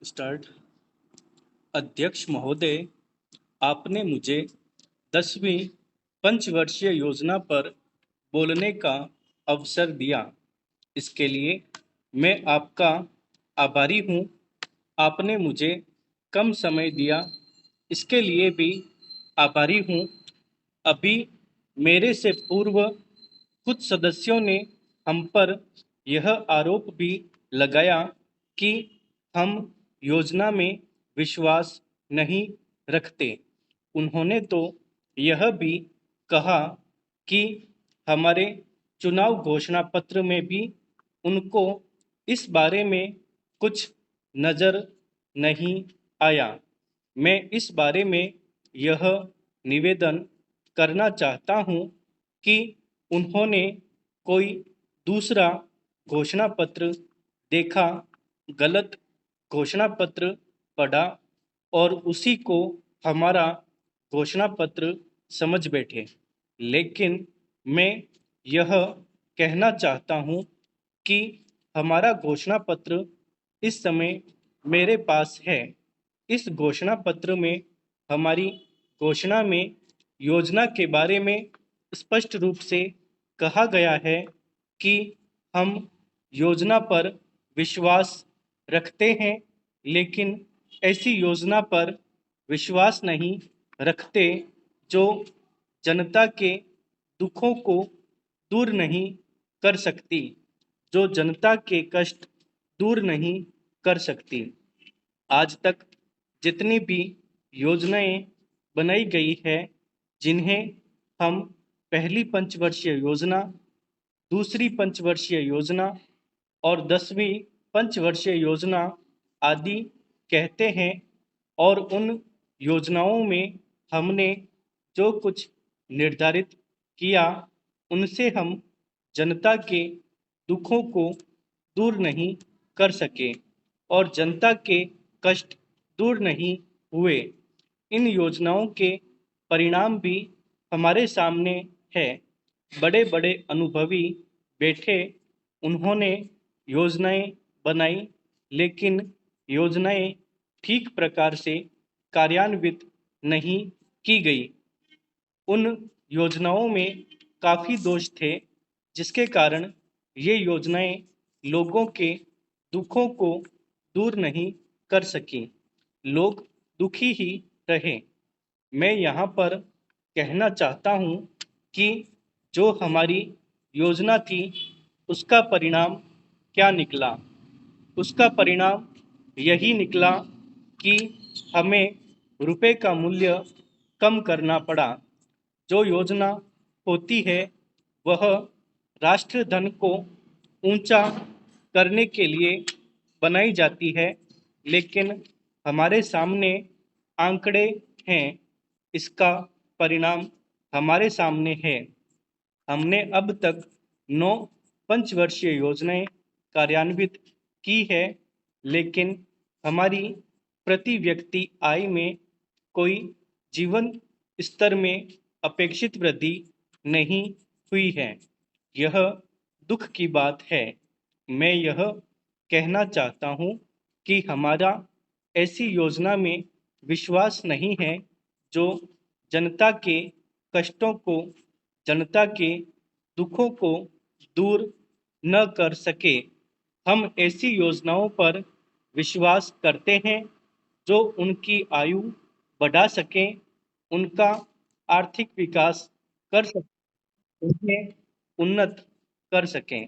Start. अध्यक्ष महोदय, आपने मुझे 10वीं पंचवर्षीय योजना पर बोलने का अवसर दिया। इसके लिए मैं आपका आभारी हूँ। आपने मुझे कम समय दिया, इसके लिए भी आभारी हूँ। अभी मेरे से पूर्व कुछ सदस्यों ने हम पर यह आरोप भी लगाया कि हम योजना में विश्वास नहीं रखते। उन्होंने तो यह भी कहा कि हमारे चुनाव घोषणा पत्र में भी उनको इस बारे में कुछ नज़र नहीं आया। मैं इस बारे में यह निवेदन करना चाहता हूँ कि उन्होंने कोई दूसरा घोषणा पत्र देखा, गलत घोषणा पत्र पढ़ा और उसी को हमारा घोषणा पत्र समझ बैठे। लेकिन मैं यह कहना चाहता हूँ कि हमारा घोषणा पत्र इस समय मेरे पास है। इस घोषणा पत्र में हमारी घोषणा में योजना के बारे में स्पष्ट रूप से कहा गया है कि हम योजना पर विश्वास रखते हैं, लेकिन ऐसी योजना पर विश्वास नहीं रखते जो जनता के दुखों को दूर नहीं कर सकती, जो जनता के कष्ट दूर नहीं कर सकती। आज तक जितनी भी योजनाएं बनाई गई है, जिन्हें हम पहली पंचवर्षीय योजना, दूसरी पंचवर्षीय योजना और 10वीं पंचवर्षीय योजना आदि कहते हैं, और उन योजनाओं में हमने जो कुछ निर्धारित किया, उनसे हम जनता के दुखों को दूर नहीं कर सके और जनता के कष्ट दूर नहीं हुए। इन योजनाओं के परिणाम भी हमारे सामने है। बड़े बड़े अनुभवी बैठे, उन्होंने योजनाएं बनाई, लेकिन योजनाएं ठीक प्रकार से कार्यान्वित नहीं की गई। उन योजनाओं में काफ़ी दोष थे, जिसके कारण ये योजनाएं लोगों के दुखों को दूर नहीं कर सकी। लोग दुखी ही रहे। मैं यहाँ पर कहना चाहता हूँ कि जो हमारी योजना थी, उसका परिणाम क्या निकला? उसका परिणाम यही निकला कि हमें रुपए का मूल्य कम करना पड़ा। जो योजना होती है, वह राष्ट्र धन को ऊंचा करने के लिए बनाई जाती है, लेकिन हमारे सामने आंकड़े हैं। इसका परिणाम हमारे सामने है। हमने अब तक 9 पंचवर्षीय योजनाएं कार्यान्वित की है, लेकिन हमारी प्रति व्यक्ति आय में कोई जीवन स्तर में अपेक्षित वृद्धि नहीं हुई है। यह दुख की बात है। मैं यह कहना चाहता हूँ कि हमारा ऐसी योजना में विश्वास नहीं है जो जनता के कष्टों को, जनता के दुखों को दूर न कर सके। हम ऐसी योजनाओं पर विश्वास करते हैं जो उनकी आयु बढ़ा सकें, उनका आर्थिक विकास कर सकें, उन्हें उन्नत कर सकें।